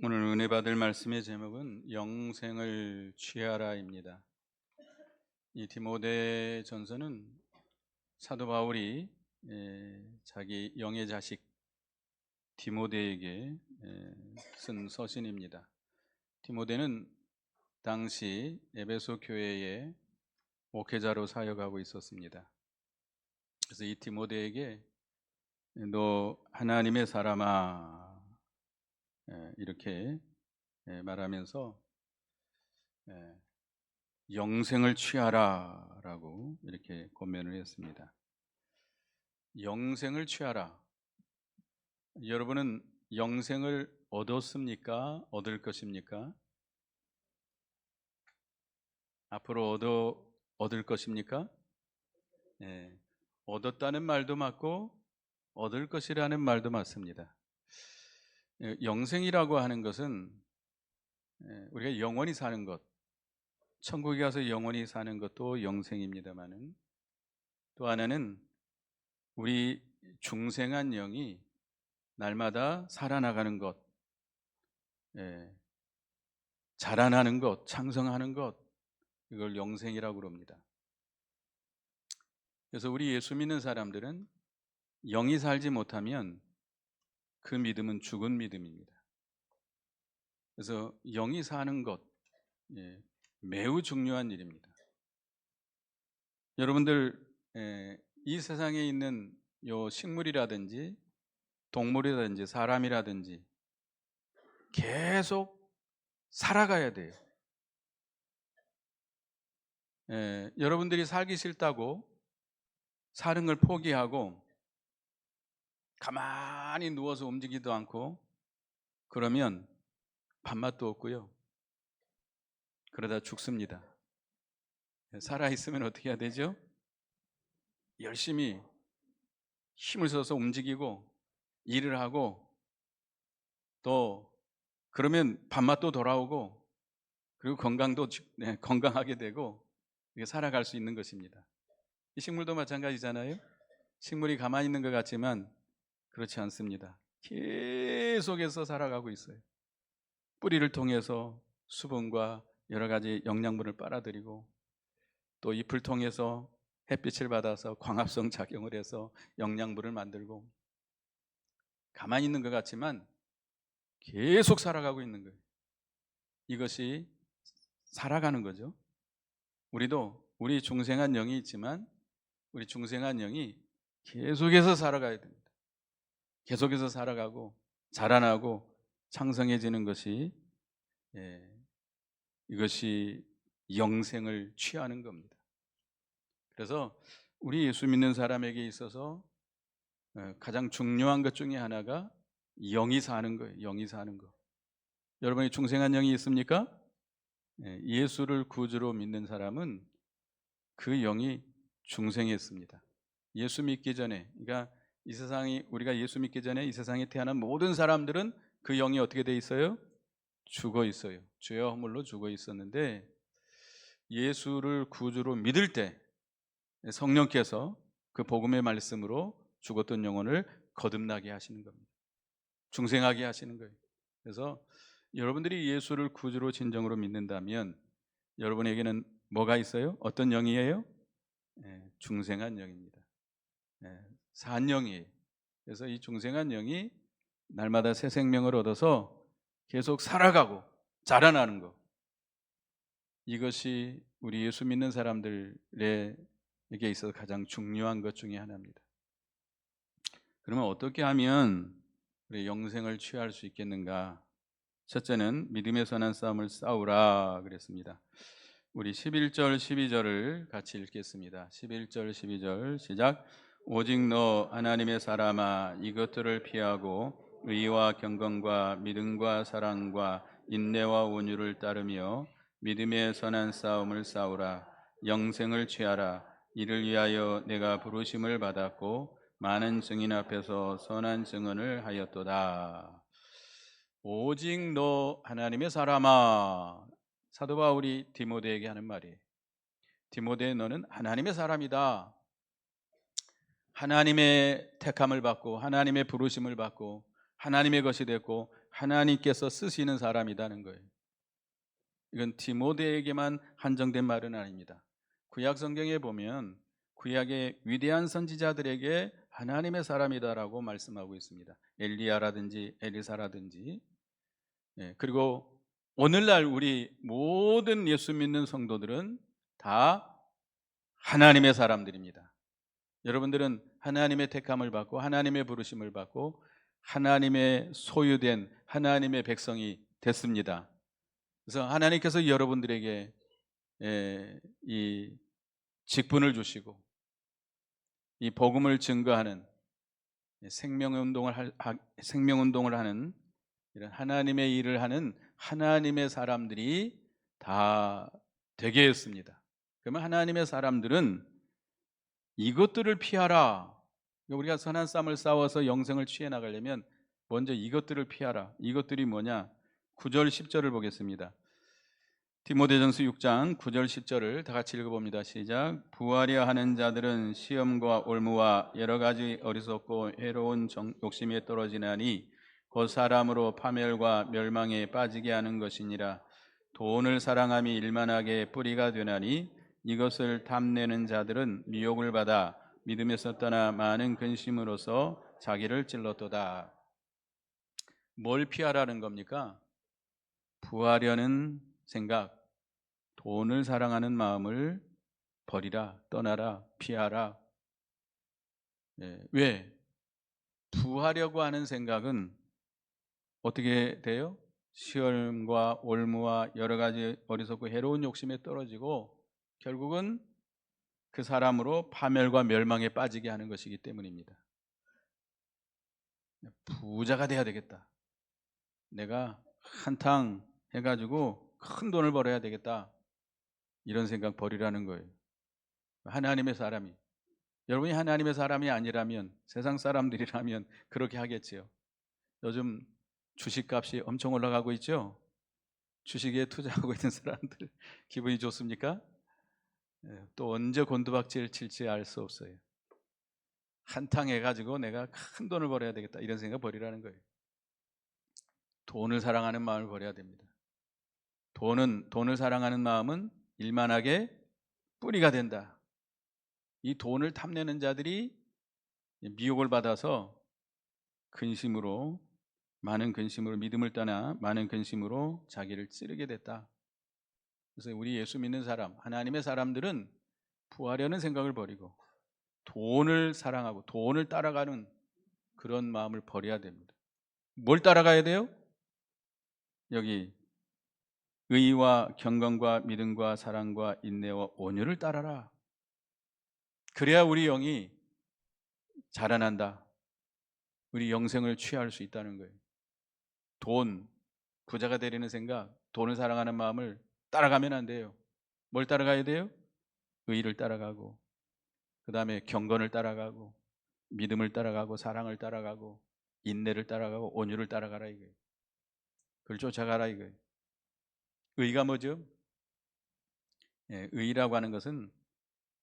오늘 은혜 받을 말씀의 제목은 영생을 취하라입니다. 이 디모데 전서는 사도 바울이 자기 영의 자식 디모데에게 쓴 서신입니다. 디모데는 당시 에베소 교회에 목회자로 사역하고 있었습니다. 그래서 이 디모데에게 너 하나님의 사람아 이렇게 말하면서 영생을 취하라 라고 이렇게 권면을 했습니다. 영생을 취하라. 여러분은 영생을 얻었습니까? 얻을 것입니까? 앞으로 얻을 것입니까? 얻었다는 말도 맞고 얻을 것이라는 말도 맞습니다. 영생이라고 하는 것은 우리가 영원히 사는 것, 천국에 가서 영원히 사는 것도 영생입니다만은 또 하나는 우리 중생한 영이 날마다 살아나가는 것, 자라나는 것, 창성하는 것, 이걸 영생이라고 그럽니다. 그래서 우리 예수 믿는 사람들은 영이 살지 못하면 그 믿음은 죽은 믿음입니다. 그래서 영이 사는 것, 매우 중요한 일입니다. 여러분들 이 세상에 있는 요 식물이라든지 동물이라든지 사람이라든지 계속 살아가야 돼요. 여러분들이 살기 싫다고 사는 걸 포기하고 가만히 누워서 움직이지도 않고 그러면 밥맛도 없고요. 그러다 죽습니다. 살아있으면 어떻게 해야 되죠? 열심히 힘을 써서 움직이고 일을 하고 또 그러면 밥맛도 돌아오고 그리고 건강도 건강하게 되고 이게 살아갈 수 있는 것입니다. 이 식물도 마찬가지잖아요. 식물이 가만히 있는 것 같지만 그렇지 않습니다. 계속해서 살아가고 있어요. 뿌리를 통해서 수분과 여러 가지 영양분을 빨아들이고 또 잎을 통해서 햇빛을 받아서 광합성 작용을 해서 영양분을 만들고 가만히 있는 것 같지만 계속 살아가고 있는 거예요. 이것이 살아가는 거죠. 우리도 우리 중생한 영이 있지만 우리 중생한 영이 계속해서 살아가야 됩니다. 계속해서 살아가고 자라나고 창성해지는 것이 이것이 영생을 취하는 겁니다. 그래서 우리 예수 믿는 사람에게 있어서 가장 중요한 것 중에 하나가 영이 사는 거예요. 영이 사는 거. 여러분이 중생한 영이 있습니까? 예수를 구주로 믿는 사람은 그 영이 중생했습니다. 예수 믿기 전에, 그러니까 이 세상이 우리가 예수 믿기 전에 이 세상에 태어난 모든 사람들은 그 영이 어떻게 돼 있어요? 죽어 있어요. 죄의 허물로 죽어 있었는데 예수를 구주로 믿을 때 성령께서 그 복음의 말씀으로 죽었던 영혼을 거듭나게 하시는 겁니다. 중생하게 하시는 거예요. 그래서 여러분들이 예수를 구주로 진정으로 믿는다면 여러분에게는 뭐가 있어요? 어떤 영이에요? 중생한 영입니다. 산 영이에요. 그래서 이 중생한 영이 날마다 새 생명을 얻어서 계속 살아가고 자라나는 것, 이것이 우리 예수 믿는 사람들에게 있어서 가장 중요한 것 중에 하나입니다. 그러면 어떻게 하면 우리 영생을 취할 수 있겠는가? 첫째는 믿음의 선한 싸움을 싸우라 그랬습니다. 우리 11절 12절을 같이 읽겠습니다. 11절 12절 시작. 오직 너 하나님의 사람아 이것들을 피하고 의와 경건과 믿음과 사랑과 인내와 온유를 따르며 믿음의 선한 싸움을 싸우라. 영생을 취하라. 이를 위하여 내가 부르심을 받았고 많은 증인 앞에서 선한 증언을 하였도다. 오직 너 하나님의 사람아. 사도 바울이 디모데에게 하는 말이에요. 디모데 너는 하나님의 사람이다. 하나님의 택함을 받고 하나님의 부르심을 받고 하나님의 것이 됐고 하나님께서 쓰시는 사람이라는 거예요. 이건 디모데에게만 한정된 말은 아닙니다. 구약 성경에 보면 구약의 위대한 선지자들에게 하나님의 사람이다라고 말씀하고 있습니다. 엘리야라든지 엘리사라든지. 그리고 오늘날 우리 모든 예수 믿는 성도들은 다 하나님의 사람들입니다. 여러분들은 하나님의 택함을 받고 하나님의 부르심을 받고 하나님의 소유된 하나님의 백성이 됐습니다. 그래서 하나님께서 여러분들에게 이 직분을 주시고 이 복음을 증거하는 생명운동을 하는 이런 하나님의 일을 하는 하나님의 사람들이 다 되게 했습니다. 그러면 하나님의 사람들은 이것들을 피하라. 우리가 선한 싸움을 싸워서 영생을 취해 나가려면 먼저 이것들을 피하라. 이것들이 뭐냐? 9절 10절을 보겠습니다. 디모데전서 6장 9절 10절을 다 같이 읽어봅니다. 시작. 부하려 하는 자들은 시험과 올무와 여러 가지 어리석고 해로운 욕심에 떨어지나니 곧 사람으로 파멸과 멸망에 빠지게 하는 것이니라. 돈을 사랑함이 일만하게 뿌리가 되나니 이것을 탐내는 자들은 미혹을 받아 믿음에서 떠나 많은 근심으로써 자기를 찔렀도다. 뭘 피하라는 겁니까? 부하려는 생각, 돈을 사랑하는 마음을 버리라, 떠나라, 피하라. 왜? 부하려고 하는 생각은 어떻게 돼요? 시험과 올무와 여러 가지 어리석고 해로운 욕심에 떨어지고 결국은 그 사람으로 파멸과 멸망에 빠지게 하는 것이기 때문입니다. 부자가 돼야 되겠다. 내가 한탕 해가지고 큰 돈을 벌어야 되겠다. 이런 생각 버리라는 거예요. 하나님의 사람이, 여러분이 하나님의 사람이 아니라면, 세상 사람들이라면 그렇게 하겠지요. 요즘 주식값이 엄청 올라가고 있죠. 주식에 투자하고 있는 사람들 기분이 좋습니까? 또 언제 곤두박질 칠지 알 수 없어요. 한탕 해가지고 내가 큰 돈을 벌어야 되겠다, 이런 생각 버리라는 거예요. 돈을 사랑하는 마음을 버려야 됩니다. 돈을 사랑하는 마음은 일만하게 뿌리가 된다. 이 돈을 탐내는 자들이 미혹을 받아서 많은 근심으로 믿음을 떠나 많은 근심으로 자기를 찌르게 됐다. 그래서 우리 예수 믿는 사람, 하나님의 사람들은 부하려는 생각을 버리고 돈을 사랑하고 돈을 따라가는 그런 마음을 버려야 됩니다. 뭘 따라가야 돼요? 여기 의와 경건과 믿음과 사랑과 인내와 온유를 따라라. 그래야 우리 영이 자라난다. 우리 영생을 취할 수 있다는 거예요. 부자가 되려는 생각, 돈을 사랑하는 마음을 따라가면 안 돼요. 뭘 따라가야 돼요? 의를 따라가고, 그 다음에 경건을 따라가고, 믿음을 따라가고, 사랑을 따라가고, 인내를 따라가고, 온유를 따라가라 이거예요. 그걸 쫓아가라 이거예요. 의가 뭐죠? 의라고 하는 것은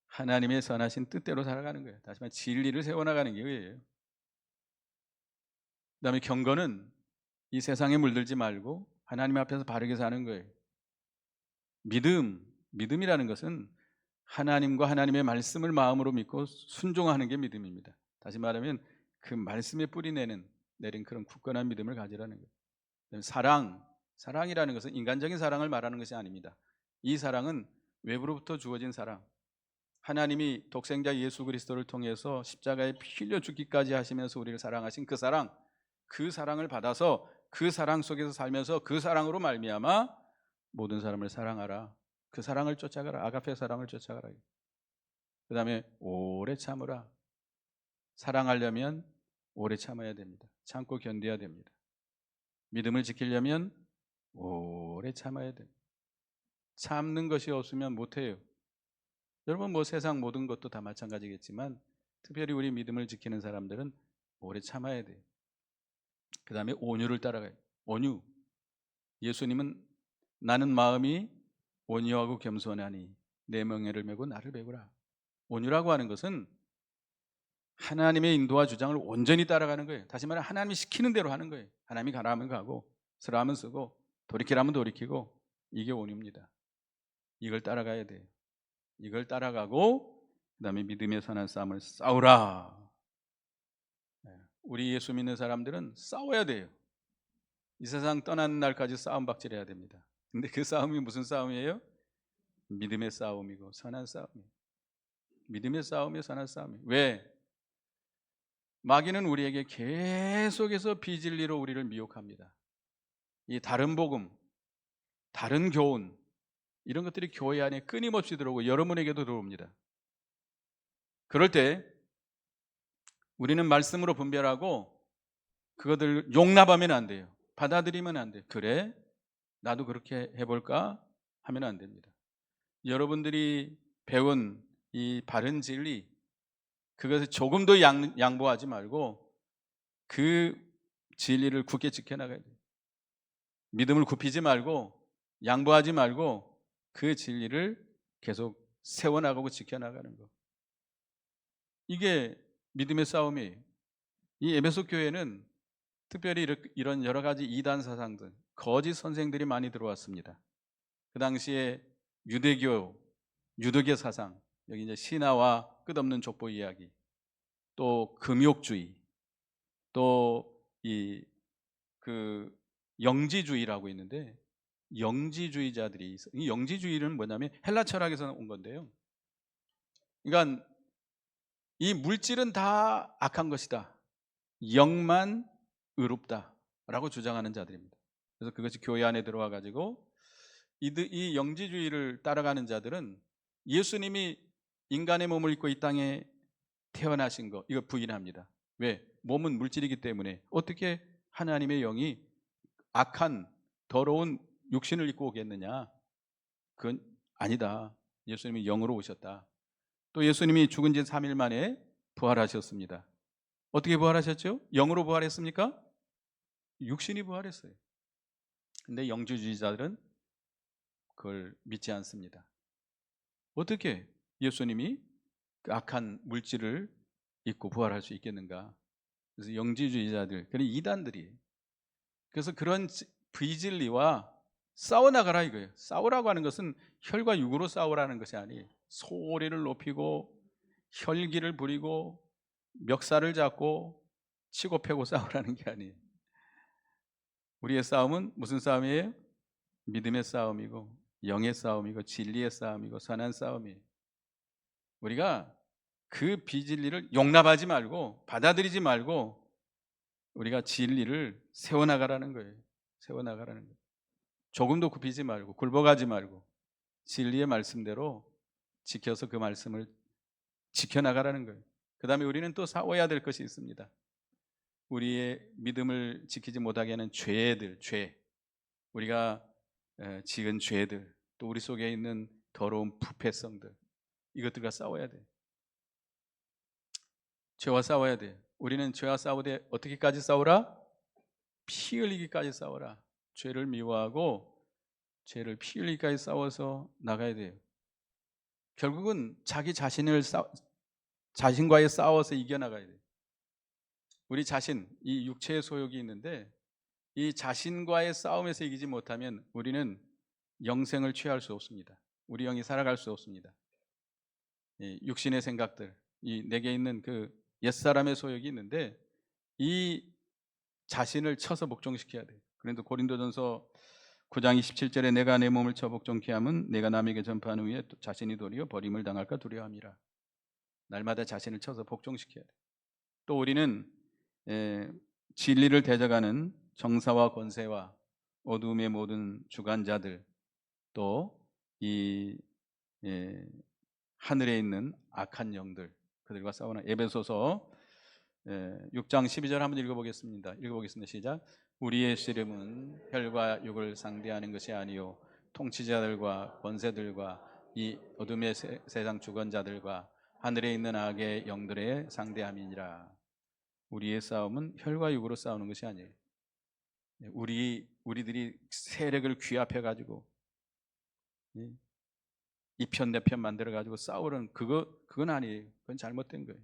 하나님의 선하신 뜻대로 살아가는 거예요. 다시 말해 진리를 세워나가는 게 의예요. 그 다음에 경건은 이 세상에 물들지 말고 하나님 앞에서 바르게 사는 거예요. 믿음이라는 것은 하나님과 하나님의 말씀을 마음으로 믿고 순종하는 게 믿음입니다. 다시 말하면 그 말씀에 뿌리 내린 그런 굳건한 믿음을 가지라는 거예요. 사랑이라는 것은 인간적인 사랑을 말하는 것이 아닙니다. 이 사랑은 외부로부터 주어진 사랑, 하나님이 독생자 예수 그리스도를 통해서 십자가에 피 흘려 죽기까지 하시면서 우리를 사랑하신 그 사랑을 받아서 그 사랑 속에서 살면서 그 사랑으로 말미암아 모든 사람을 사랑하라. 그 사랑을 쫓아가라. 아가페 사랑을 쫓아가라. 그 다음에 오래 참으라. 사랑하려면 오래 참아야 됩니다. 참고 견뎌야 됩니다. 믿음을 지키려면 오래 참아야 됩니다. 참는 것이 없으면 못해요. 여러분 세상 모든 것도 다 마찬가지겠지만 특별히 우리 믿음을 지키는 사람들은 오래 참아야 돼요. 그 다음에 온유를 따라가요. 온유. 예수님은 나는 마음이 온유하고 겸손하니 내 멍에를 메고 나를 배우라. 온유라고 하는 것은 하나님의 인도와 주장을 온전히 따라가는 거예요. 다시 말해 하나님이 시키는 대로 하는 거예요. 하나님이 가라 하면 가고 쓰라면 쓰고 돌이키라면 돌이키고, 이게 온유입니다. 이걸 따라가야 돼요. 이걸 따라가고 그다음에 믿음의 선한 싸움을 싸우라. 우리 예수 믿는 사람들은 싸워야 돼요. 이 세상 떠나는 날까지 싸움 박질해야 됩니다. 근데 그 싸움이 무슨 싸움이에요? 믿음의 싸움이고 선한 싸움이에요. 믿음의 싸움이에요. 선한 싸움이에요. 왜? 마귀는 우리에게 계속해서 비진리로 우리를 미혹합니다. 이 다른 복음, 다른 교훈, 이런 것들이 교회 안에 끊임없이 들어오고 여러분에게도 들어옵니다. 그럴 때 우리는 말씀으로 분별하고 그것들 용납하면 안 돼요. 받아들이면 안 돼요. 그래? 나도 그렇게 해볼까? 하면 안 됩니다. 여러분들이 배운 이 바른 진리, 그것을 조금도 양보하지 말고 그 진리를 굳게 지켜나가야 돼요. 믿음을 굽히지 말고 양보하지 말고 그 진리를 계속 세워나가고 지켜나가는 것. 이게 믿음의 싸움이에요. 이 에베소 교회는 특별히 이런 여러 가지 이단 사상들, 거짓 선생들이 많이 들어왔습니다. 그 당시에 유대교 사상, 여기 이제 신화와 끝없는 족보 이야기, 또 금욕주의, 또 그 영지주의라고 있는데, 영지주의자들이 있어요. 이 영지주의는 뭐냐면 헬라 철학에서 온 건데요. 그러니까 이 물질은 다 악한 것이다, 영만 의롭다라고 주장하는 자들입니다. 그래서 그것이 교회 안에 들어와 가지고 이 영지주의를 따라가는 자들은 예수님이 인간의 몸을 입고 이 땅에 태어나신 거, 이거 부인합니다. 왜? 몸은 물질이기 때문에 어떻게 하나님의 영이 악한 더러운 육신을 입고 오겠느냐? 그건 아니다. 예수님이 영으로 오셨다. 또 예수님이 죽은 지 3일 만에 부활하셨습니다. 어떻게 부활하셨죠? 영으로 부활했습니까? 육신이 부활했어요. 근데 영주주의자들은 그걸 믿지 않습니다. 어떻게 예수님이 그 악한 물질을 입고 부활할 수 있겠는가? 그래서 영지주의자들, 그런 이단들이, 그래서 그런 비진리와 싸워나가라 이거예요. 싸우라고 하는 것은 혈과 육으로 싸우라는 것이 아니에요. 소리를 높이고 혈기를 부리고 멱살을 잡고 치고 패고 싸우라는 게 아니에요. 우리의 싸움은 무슨 싸움이에요? 믿음의 싸움이고 영의 싸움이고 진리의 싸움이고 선한 싸움이에요. 우리가 그 비진리를 용납하지 말고 받아들이지 말고 우리가 진리를 세워나가라는 거예요. 세워나가라는 거예요. 조금도 굽히지 말고 굴복하지 말고 진리의 말씀대로 지켜서 그 말씀을 지켜나가라는 거예요. 그 다음에 우리는 또 싸워야 될 것이 있습니다. 우리의 믿음을 지키지 못하게 하는 죄, 우리가 지은 죄들, 또 우리 속에 있는 더러운 부패성들, 이것들과 싸워야 돼요. 죄와 싸워야 돼요. 우리는 죄와 싸우되 어떻게까지 싸우라? 피 흘리기까지 싸워라. 죄를 미워하고 죄를 피 흘리기까지 싸워서 나가야 돼요. 결국은 자기 자신과의 싸워서 이겨나가야 돼요. 우리 자신, 이 육체의 소욕이 있는데 이 자신과의 싸움에서 이기지 못하면 우리는 영생을 취할 수 없습니다. 우리 영이 살아갈 수 없습니다. 육신의 생각들, 이 내게 있는 그 옛사람의 소욕이 있는데 이 자신을 쳐서 복종시켜야 돼요. 그런데 고린도전서 9장 27절에 내가 내 몸을 쳐 복종케 하면 내가 남에게 전파하는 후에 자신이 도리어 버림을 당할까 두려워함이라. 날마다 자신을 쳐서 복종시켜야 돼요. 또 우리는 진리를 대적하는 정사와 권세와 어둠의 모든 주관자들, 또 이 하늘에 있는 악한 영들, 그들과 싸우는 에베소서 6장 12절 한번 읽어보겠습니다. 시작. 우리의 씨름은 혈과 육을 상대하는 것이 아니요 통치자들과 권세들과 이 어둠의 세상 주권자들과 하늘에 있는 악의 영들의 상대함이니라. 우리의 싸움은 혈과 육으로 싸우는 것이 아니에요. 우리들이 세력을 귀합해 가지고 이편 내편 만들어 가지고 싸우는 그건 아니에요. 그건 잘못된 거예요.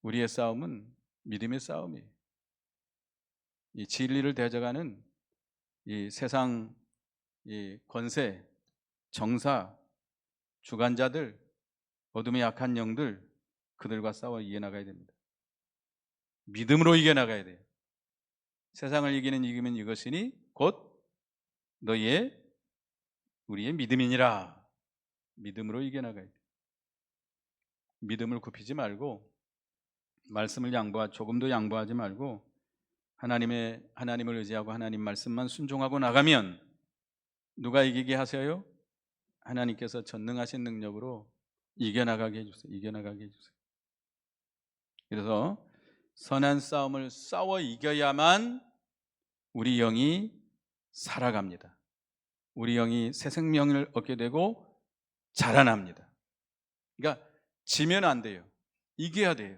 우리의 싸움은 믿음의 싸움이에요. 이 진리를 대적하는 이 세상 이 권세, 정사, 주관자들, 어둠의 약한 영들, 그들과 싸워 이겨나가야 됩니다. 믿음으로 이겨나가야 돼요. 세상을 이기는 이기면 이것이니 곧 너희의 우리의 믿음이니라. 믿음으로 이겨나가야 돼요. 믿음을 굽히지 말고 말씀을 조금도 양보하지 말고 하나님을 의지하고 하나님 말씀만 순종하고 나가면 누가 이기게 하세요? 하나님께서 전능하신 능력으로 이겨나가게 해주세요. 이겨나가게 해주세요. 그래서 선한 싸움을 싸워 이겨야만 우리 영이 살아갑니다. 우리 영이 새 생명을 얻게 되고 자라납니다. 그러니까 지면 안 돼요. 이겨야 돼요.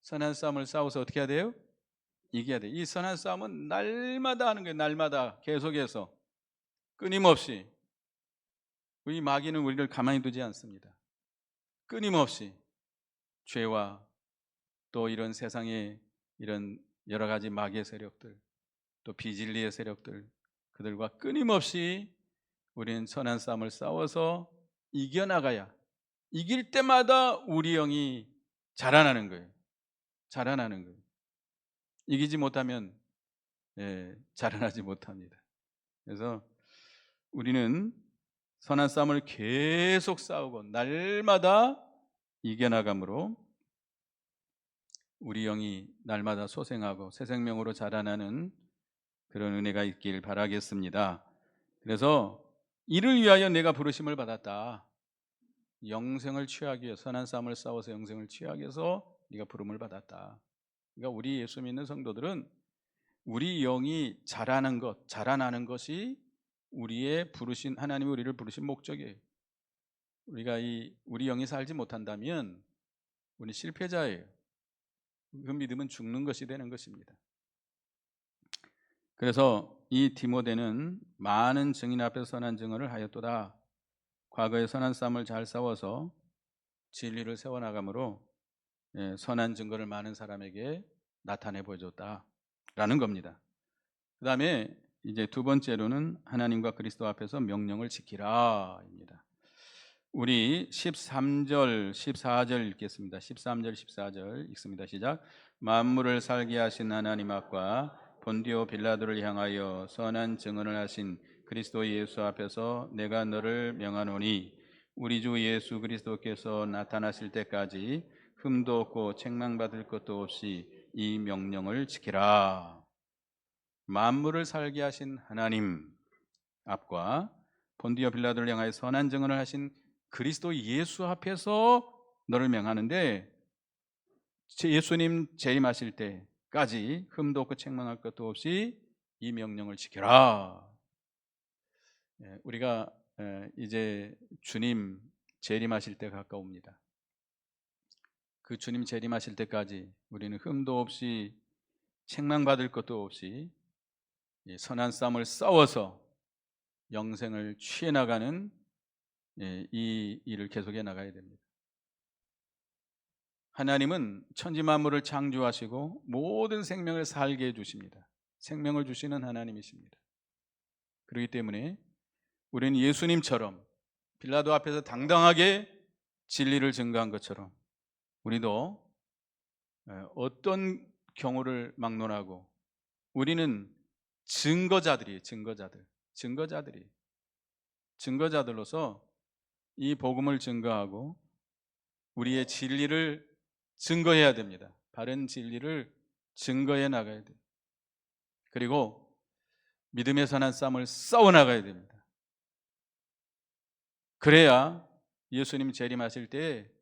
선한 싸움을 싸워서 어떻게 해야 돼요? 이겨야 돼요. 이 선한 싸움은 날마다 하는 거예요. 날마다 계속해서 끊임없이. 우리 마귀는 우리를 가만히 두지 않습니다. 끊임없이 죄와 또 이런 세상의 이런 여러 가지 마귀의 세력들, 또 비진리의 세력들, 그들과 끊임없이 우리는 선한 싸움을 싸워서 이겨나가야, 이길 때마다 우리 영이 자라나는 거예요. 자라나는 거예요. 이기지 못하면 자라나지 못합니다. 그래서 우리는 선한 싸움을 계속 싸우고 날마다 이겨나감으로 우리 영이 날마다 소생하고 새 생명으로 자라나는 그런 은혜가 있길 바라겠습니다. 그래서 이를 위하여 내가 부르심을 받았다. 영생을 취하기 위해 선한 싸움을 싸워서 영생을 취하기 위해서 네가 부름을 받았다. 그러니까 우리 예수 믿는 성도들은 우리 영이 자라나는 것이 우리의 부르신 하나님이 우리를 부르신 목적이에요. 우리 영이 살지 못한다면 우리 실패자예요. 그 믿음은 죽는 것이 되는 것입니다. 그래서 이 디모데는 많은 증인 앞에서 선한 증언을 하였도다. 과거의 선한 싸움을 잘 싸워서 진리를 세워나가므로 선한 증거를 많은 사람에게 나타내 보여줬다라는 겁니다. 그 다음에 이제 두 번째로는 하나님과 그리스도 앞에서 명령을 지키라입니다. 우리 13절, 14절 읽겠습니다. 13절, 14절 읽습니다. 시작. 만물을 살게 하신 하나님 앞과 본디오 빌라도를 향하여 선한 증언을 하신 그리스도 예수 앞에서 내가 너를 명하노니 우리 주 예수 그리스도께서 나타나실 때까지 흠도 없고 책망받을 것도 없이 이 명령을 지키라. 만물을 살게 하신 하나님 앞과 본디오 빌라도를 향하여 선한 증언을 하신 그리스도 예수 앞에서 너를 명하는데 예수님 재림하실 때까지 흠도 없고 책망할 것도 없이 이 명령을 지켜라. 우리가 이제 주님 재림하실 때 가까웁니다. 그 주님 재림하실 때까지 우리는 흠도 없이 책망받을 것도 없이 선한 싸움을 싸워서 영생을 취해 나가는 이 일을 계속해 나가야 됩니다. 하나님은 천지 만물을 창조하시고 모든 생명을 살게 해주십니다. 생명을 주시는 하나님이십니다. 그렇기 때문에 우리는 예수님처럼 빌라도 앞에서 당당하게 진리를 증거한 것처럼 우리도 어떤 경우를 막론하고 우리는 증거자들로서 이 복음을 증거하고 우리의 진리를 증거해야 됩니다. 바른 진리를 증거해 나가야 돼요. 그리고 믿음의 선한 싸움을 싸워 나가야 됩니다. 그래야 예수님 재림하실 때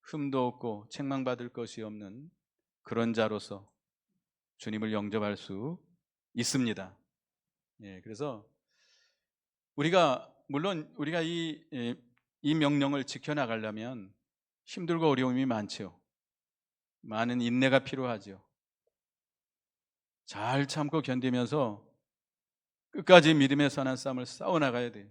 흠도 없고 책망받을 것이 없는 그런 자로서 주님을 영접할 수 있습니다. 그래서 물론 우리가 이 명령을 지켜나가려면 힘들고 어려움이 많죠. 많은 인내가 필요하죠. 잘 참고 견디면서 끝까지 믿음의 선한 싸움을 싸워나가야 돼요.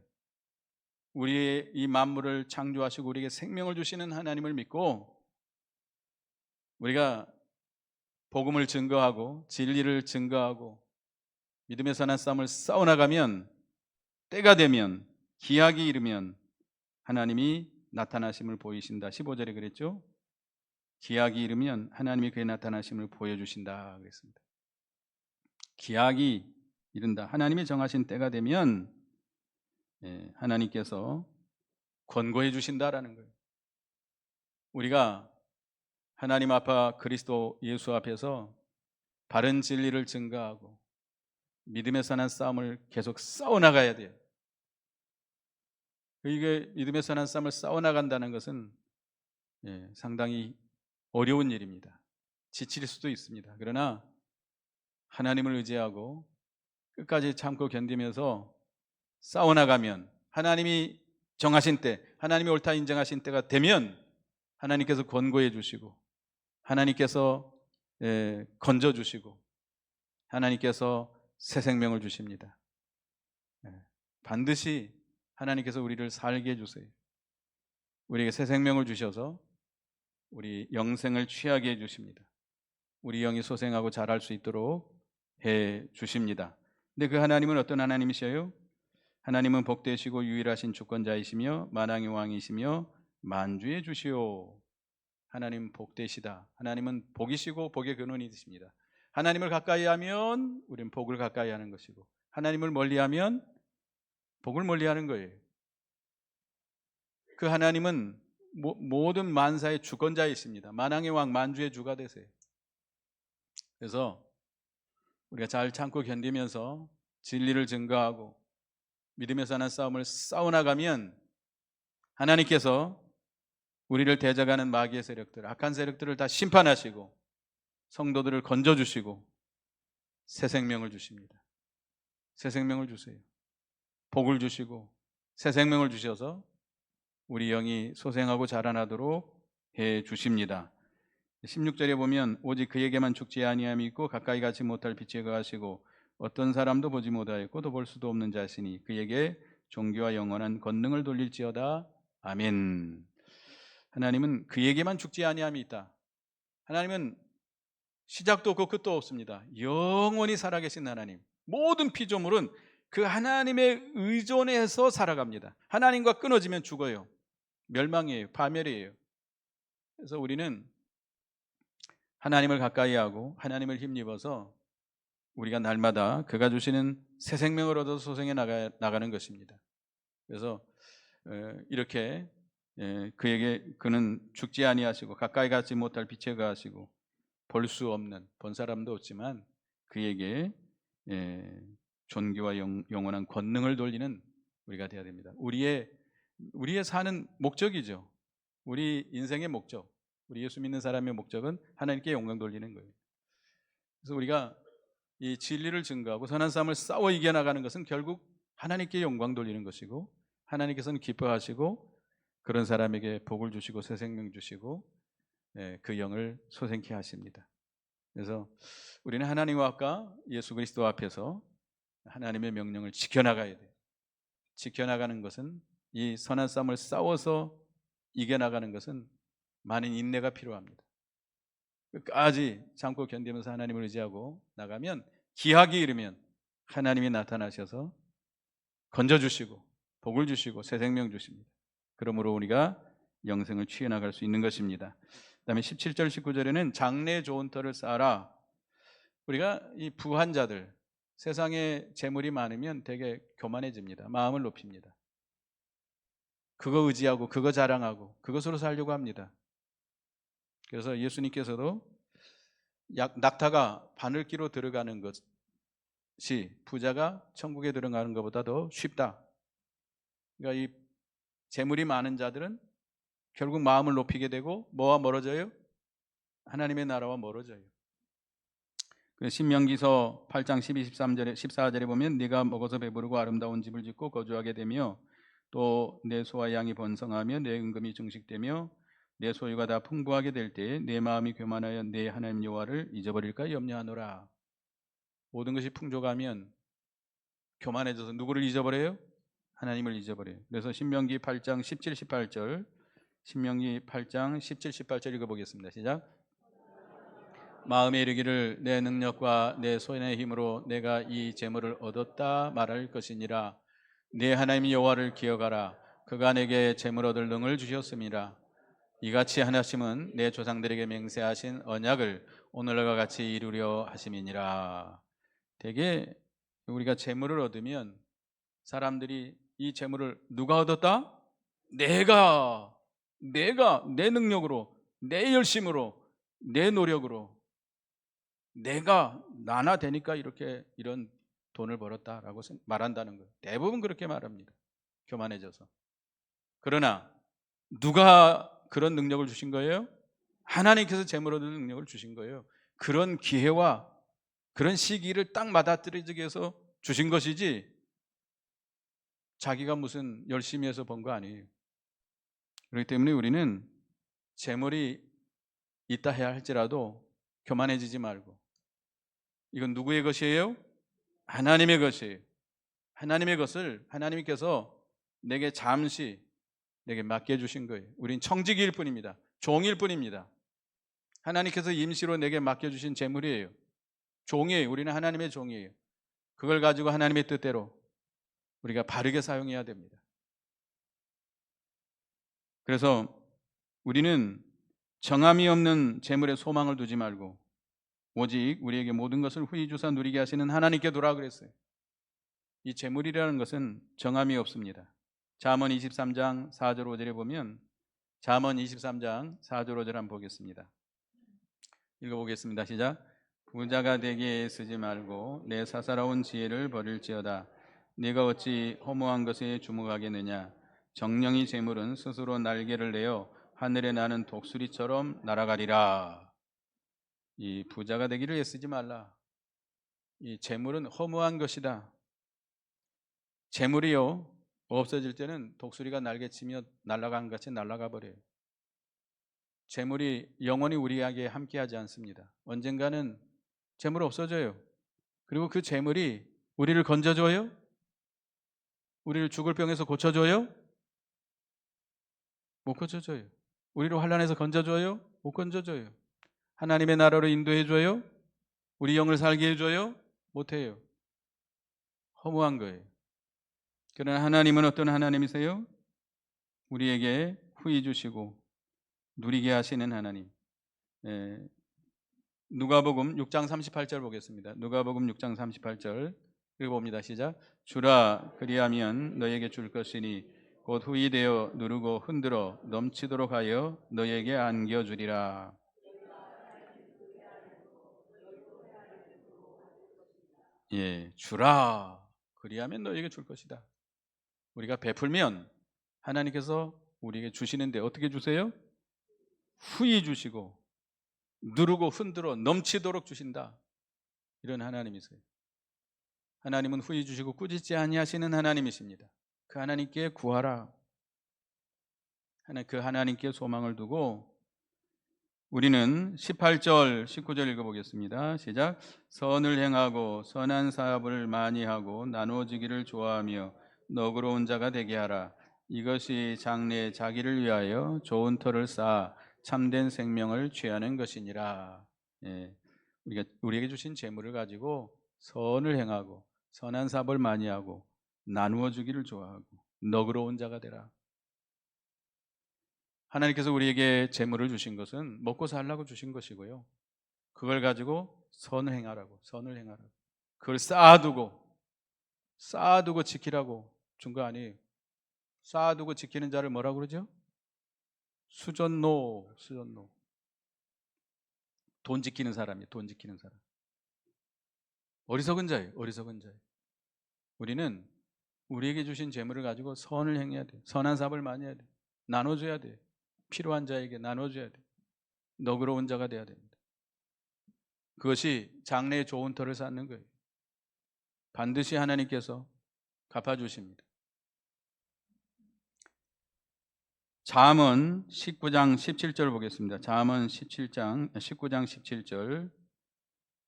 우리의 이 만물을 창조하시고 우리에게 생명을 주시는 하나님을 믿고 우리가 복음을 증거하고 진리를 증거하고 믿음의 선한 싸움을 싸워나가면, 때가 되면, 기약이 이르면 하나님이 나타나심을 보이신다. 15절에 그랬죠. 기약이 이르면 하나님이 그의 나타나심을 보여주신다 그랬습니다. 기약이 이른다. 하나님이 정하신 때가 되면 하나님께서 권고해 주신다라는 거예요. 우리가 하나님 앞에, 그리스도 예수 앞에서 바른 진리를 증거하고 믿음의 선한 싸움을 계속 싸워나가야 돼요. 이게 믿음의 선한 싸움을 싸워나간다는 것은 상당히 어려운 일입니다. 지칠 수도 있습니다. 그러나 하나님을 의지하고 끝까지 참고 견디면서 싸워나가면, 하나님이 정하신 때, 하나님이 옳다 인정하신 때가 되면 하나님께서 권고해 주시고, 하나님께서 건져 주시고, 하나님께서 새 생명을 주십니다. 반드시 하나님께서 우리를 살게 해주세요. 우리에게 새 생명을 주셔서 우리 영생을 취하게 해주십니다. 우리 영이 소생하고 자랄 수 있도록 해주십니다. 근데 그 하나님은 어떤 하나님이셔요? 하나님은 복되시고 유일하신 주권자이시며 만왕의 왕이시며 만주의 주시오. 하나님 복되시다. 하나님은 복이시고 복의 근원이 되십니다. 하나님을 가까이 하면 우리는 복을 가까이 하는 것이고, 하나님을 멀리하면 복을 멀리하는 거예요. 그 하나님은 모든 만사의 주권자이십니다. 만왕의 왕, 만주의 주가 되세요. 그래서 우리가 잘 참고 견디면서 진리를 증거하고 믿음의 선한 싸움을 싸워나가면 하나님께서 우리를 대적하는 마귀의 세력들, 악한 세력들을 다 심판하시고 성도들을 건져주시고 새 생명을 주십니다. 새 생명을 주세요. 복을 주시고 새 생명을 주셔서 우리 영이 소생하고 자라나도록 해 주십니다. 16절에 보면 오직 그에게만 죽지 아니함이 있고 가까이 가지 못할 빛에 거하시고 어떤 사람도 보지 못하였고 또 볼 수도 없는 자시니 그에게 존귀와 영원한 권능을 돌릴지어다. 아멘. 하나님은 그에게만 죽지 아니함이 있다. 하나님은 시작도 없고 끝도 없습니다. 영원히 살아계신 하나님. 모든 피조물은 그 하나님에 의존해서 살아갑니다. 하나님과 끊어지면 죽어요. 멸망이에요. 파멸이에요. 그래서 우리는 하나님을 가까이 하고 하나님을 힘입어서 우리가 날마다 그가 주시는 새 생명을 얻어서 소생해 나가는 것입니다. 그래서 이렇게 그는 죽지 아니하시고 가까이 가지 못할 빛에 거하시고 볼 수 없는, 본 사람도 없지만 그에게 존귀와 영원한 권능을 돌리는 우리가 되어야 됩니다. 우리의 사는 목적이죠. 우리 인생의 목적, 우리 예수 믿는 사람의 목적은 하나님께 영광 돌리는 거예요. 그래서 우리가 이 진리를 증거하고 선한 싸움을 싸워 이겨나가는 것은 결국 하나님께 영광 돌리는 것이고, 하나님께서는 기뻐하시고 그런 사람에게 복을 주시고 새 생명 주시고 그 영을 소생케 하십니다. 그래서 우리는 하나님 앞과 예수 그리스도 앞에서 하나님의 명령을 지켜나가야 돼요. 지켜나가는 것은, 이 선한 싸움을 싸워서 이겨나가는 것은 많은 인내가 필요합니다. 끝까지 참고 견디면서 하나님을 의지하고 나가면 기약이 이르면 하나님이 나타나셔서 건져주시고 복을 주시고 새 생명 주십니다. 그러므로 우리가 영생을 취해 나갈 수 있는 것입니다. 그 다음에 17절 19절에는 장래 좋은 터를 쌓아라. 우리가 이 부한 자들, 세상에 재물이 많으면 되게 교만해집니다. 마음을 높입니다. 그거 의지하고 그거 자랑하고 그것으로 살려고 합니다. 그래서 예수님께서도 낙타가 바늘기로 들어가는 것이 부자가 천국에 들어가는 것보다 더 쉽다. 그러니까 이 재물이 많은 자들은 결국 마음을 높이게 되고 뭐와 멀어져요? 하나님의 나라와 멀어져요. 신명기서 8장 12, 13절에 14절에 보면 네가 먹어서 배부르고 아름다운 집을 짓고 거주하게 되며 또 내 소와 양이 번성하며 내 은금이 증식되며 내 소유가 다 풍부하게 될 때에 내 마음이 교만하여 내 하나님 여호와를 잊어버릴까 염려하노라. 모든 것이 풍족하면 교만해져서 누구를 잊어버려요? 하나님을 잊어버려요. 그래서 신명기 8장 17, 18절, 신명기 8장 17, 18절 읽어보겠습니다. 시작. 마음에 이르기를 내 능력과 내 손의 힘으로 내가 이 재물을 얻었다 말할 것이니라. 네 하나님 여호와를 기억하라. 그가 내게 재물 얻을 능을 주셨음이라. 이같이 하나님은 내 조상들에게 맹세하신 언약을 오늘과 같이 이루려 하심이니라. 되게 우리가 재물을 얻으면 사람들이 이 재물을 누가 얻었다? 내가 내 능력으로, 내 열심으로, 내 노력으로, 내가 나나 되니까 이렇게 이런 돈을 벌었다라고 말한다는 거예요. 대부분 그렇게 말합니다. 교만해져서. 그러나 누가 그런 능력을 주신 거예요? 하나님께서 재물 얻는 능력을 주신 거예요. 그런 기회와 그런 시기를 딱 맞아들이기 위해서 주신 것이지 자기가 무슨 열심히 해서 번 거 아니에요. 그렇기 때문에 우리는 재물이 있다 해야 할지라도 교만해지지 말고, 이건 누구의 것이에요? 하나님의 것이에요. 하나님의 것을 하나님께서 내게 잠시 내게 맡겨주신 거예요. 우린 청지기일 뿐입니다. 종일 뿐입니다. 하나님께서 임시로 내게 맡겨주신 재물이에요. 종이에요. 우리는 하나님의 종이에요. 그걸 가지고 하나님의 뜻대로 우리가 바르게 사용해야 됩니다. 그래서 우리는 정함이 없는 재물에 소망을 두지 말고 오직 우리에게 모든 것을 후히 주사 누리게 하시는 하나님께 돌아 그랬어요. 이 재물이라는 것은 정함이 없습니다. 잠언 23장 4절 5절에 보면, 잠언 23장 4절 5절 한번 보겠습니다. 읽어보겠습니다. 시작. 부자가 되게 쓰지 말고 내 사사로운 지혜를 버릴지어다. 네가 어찌 허무한 것에 주목하겠느냐. 정령이 재물은 스스로 날개를 내어 하늘에 나는 독수리처럼 날아가리라. 이 부자가 되기를 애쓰지 말라. 이 재물은 허무한 것이다. 재물이요 없어질 때는 독수리가 날개치며 날아간 같이 날아가 버려요. 재물이 영원히 우리에게 함께하지 않습니다. 언젠가는 재물 없어져요. 그리고 그 재물이 우리를 건져줘요? 우리를 죽을 병에서 고쳐줘요? 못 고쳐줘요. 우리를 환난에서 건져줘요? 못 건져줘요. 하나님의 나라로 인도해줘요? 우리 영을 살게 해줘요? 못해요. 허무한 거예요. 그러나 하나님은 어떤 하나님이세요? 우리에게 후히 주시고 누리게 하시는 하나님. 누가복음 6장 38절 보겠습니다. 누가복음 6장 38절 읽어봅니다. 시작. 주라 그리하면 너에게 줄 것이니 곧 후히 되어 누르고 흔들어 넘치도록 하여 너에게 안겨주리라. 예, 주라 그리하면 너에게 줄 것이다. 우리가 베풀면 하나님께서 우리에게 주시는데 어떻게 주세요? 후히 주시고 누르고 흔들어 넘치도록 주신다. 이런 하나님이세요. 하나님은 후히 주시고 꾸짖지 아니하시는 하나님이십니다. 그 하나님께 구하라. 그 하나님께 소망을 두고 우리는 18절, 19절 읽어보겠습니다. 시작. 선을 행하고 선한 사업을 많이 하고 나누어지기를 좋아하며 너그러운 자가 되게 하라. 이것이 장래에 자기를 위하여 좋은 터를 쌓아 참된 생명을 취하는 것이니라. 예, 우리에게 주신 재물을 가지고 선을 행하고 선한 사업을 많이 하고 나누어주기를 좋아하고 너그러운 자가 되라. 하나님께서 우리에게 재물을 주신 것은 먹고 살라고 주신 것이고요. 그걸 가지고 선을 행하라고, 선을 행하라고. 그걸 쌓아두고 지키라고 준 거 아니에요. 쌓아두고 지키는 자를 뭐라고 그러죠? 수전노. 돈 지키는 사람이에요. 돈 지키는 사람. 어리석은 자예요. 어리석은 자예요. 우리는 우리에게 주신 재물을 가지고 선을 행해야 돼요. 선한 사업을 많이 해야 돼요. 나눠줘야 돼요. 필요한 자에게 나눠줘야 돼요. 너그러운 자가 돼야 됩니다. 그것이 장래에 좋은 터를 쌓는 거예요. 반드시 하나님께서 갚아주십니다. 잠언 19장 17절 보겠습니다. 잠언 19장 17절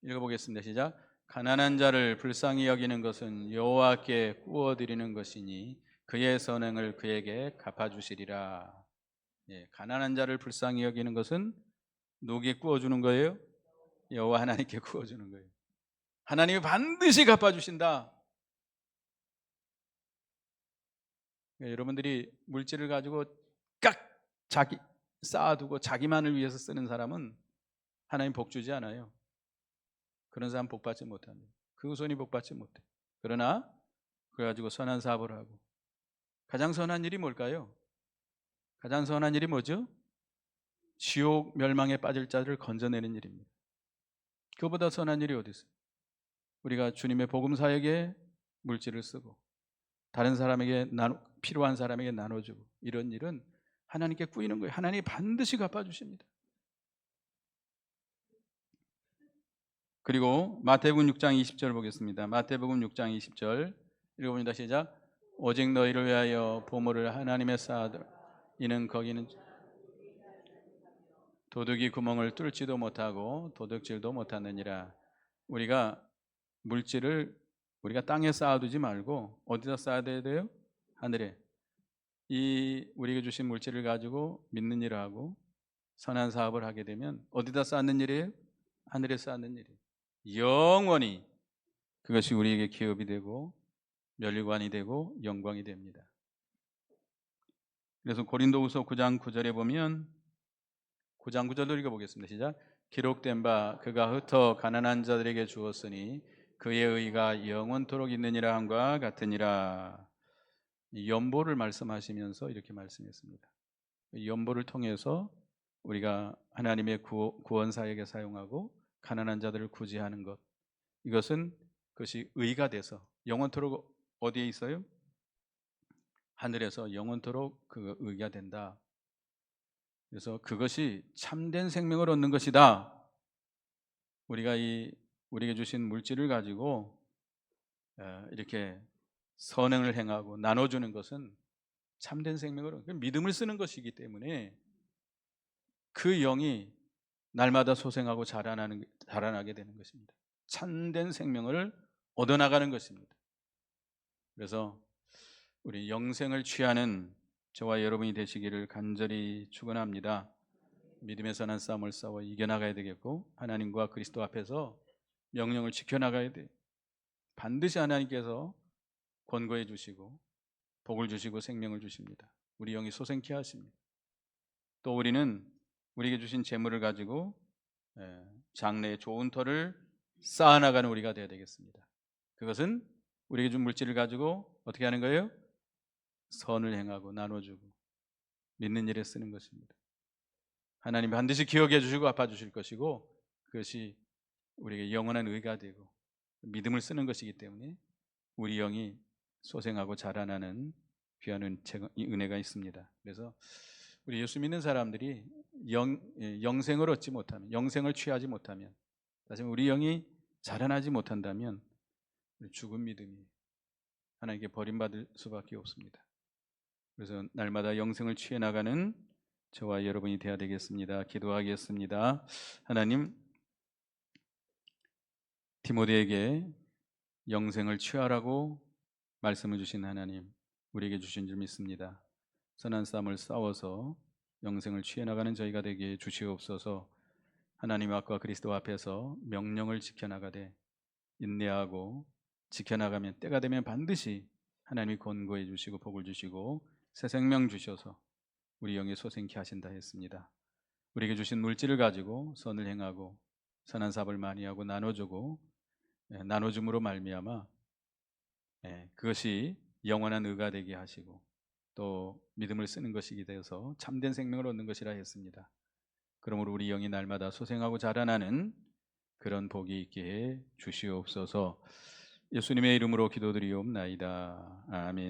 읽어보겠습니다. 시작. 가난한 자를 불쌍히 여기는 것은 여호와께 구워드리는 것이니 그의 선행을 그에게 갚아주시리라. 예, 가난한 자를 불쌍히 여기는 것은 누구에게 구워주는 거예요? 여호와 하나님께 구워주는 거예요. 하나님이 반드시 갚아주신다. 여러분들이 물질을 가지고 깍 자기 쌓아두고 자기만을 위해서 쓰는 사람은 하나님 복 주지 않아요. 그런 사람 복 받지 못합니다. 그 후손이 복 받지 못해. 그러나 그래가지고 선한 사업을 하고, 가장 선한 일이 뭘까요? 가장 선한 일이 뭐죠? 지옥 멸망에 빠질 자들을 건져내는 일입니다. 그보다 선한 일이 어디 있어요? 우리가 주님의 복음 사역에 물질을 쓰고 다른 사람에게 필요한 사람에게 나눠주고, 이런 일은 하나님께 꾸이는 거예요. 하나님이 반드시 갚아주십니다. 그리고 마태복음 6장 20절 보겠습니다. 마태복음 6장 20절 읽어봅니다. 시작. 오직 너희를 위하여 보물을 하나님의 쌓아둘 이는 거기는 도둑이 구멍을 뚫지도 못하고 도둑질도 못하느니라. 우리가 물질을 우리가 땅에 쌓아두지 말고 어디다 쌓아야 돼요? 하늘에. 이 우리에게 주신 물질을 가지고 믿는 일을 하고 선한 사업을 하게 되면 어디다 쌓는 일이에요? 하늘에 쌓는 일이에요. 영원히 그것이 우리에게 기업이 되고 멸관이 되고 영광이 됩니다. 그래서 고린도후서 9장 9절에 보면 9장 9절로 읽어보겠습니다. 시작. 기록된 바 그가 흩어 가난한 자들에게 주었으니 그의 의가 영원토록 있느니라 함과 같으니라. 연보를 말씀하시면서 이렇게 말씀했습니다. 연보를 통해서 우리가 하나님의 구원 사역에 사용하고 가난한 자들을 구제하는 것, 이것은 그것이 의가 돼서 영원토록 어디에 있어요? 하늘에서 영원토록 그 의가 된다. 그래서 그것이 참된 생명을 얻는 것이다. 우리가 우리에게 주신 물질을 가지고 이렇게 선행을 행하고 나눠주는 것은 참된 생명을, 믿음을 쓰는 것이기 때문에 그 영이 날마다 소생하고 자라나게 되는 것입니다. 참된 생명을 얻어나가는 것입니다. 그래서 우리 영생을 취하는 저와 여러분이 되시기를 간절히 축원합니다. 믿음의 선한 싸움을 싸워 이겨나가야 되겠고, 하나님과 그리스도 앞에서 명령을 지켜나가야 돼. 반드시 하나님께서 권고해 주시고 복을 주시고 생명을 주십니다. 우리 영이 소생케 하십니다. 또 우리는 우리에게 주신 재물을 가지고 장래에 좋은 터를 쌓아나가는 우리가 되어야 되겠습니다. 그것은 우리에게 준 물질을 가지고 어떻게 하는 거예요? 선을 행하고 나눠주고 믿는 일에 쓰는 것입니다. 하나님 반드시 기억해 주시고 갚아주실 것이고, 그것이 우리에게 영원한 의가 되고 믿음을 쓰는 것이기 때문에 우리 영이 소생하고 자라나는 귀한 은혜가 있습니다. 그래서 우리 예수 믿는 사람들이 영생을 얻지 못하면, 영생을 취하지 못하면, 다시 우리 영이 자라나지 못한다면 죽은 믿음이 하나님께 버림받을 수밖에 없습니다. 그래서 날마다 영생을 취해 나가는 저와 여러분이 되어야 되겠습니다. 기도하겠습니다. 하나님, 디모데에게 영생을 취하라고 말씀을 주신 하나님, 우리에게 주신 줄 믿습니다. 선한 싸움을 싸워서 영생을 취해 나가는 저희가 되게 주시옵소서. 하나님 앞과 그리스도 앞에서 명령을 지켜나가되 인내하고 지켜나가면 때가 되면 반드시 하나님이 권고해 주시고 복을 주시고 새 생명 주셔서 우리 영의 소생케 하신다 했습니다. 우리에게 주신 물질을 가지고 선을 행하고 선한 사업을 많이 하고 나눠주고 나눠줌으로 말미암아 그것이 영원한 의가 되게 하시고 또 믿음을 쓰는 것이기 되어서 참된 생명을 얻는 것이라 했습니다. 그러므로 우리 영이 날마다 소생하고 자라나는 그런 복이 있게 해 주시옵소서. 예수님의 이름으로 기도드리옵나이다. 아멘.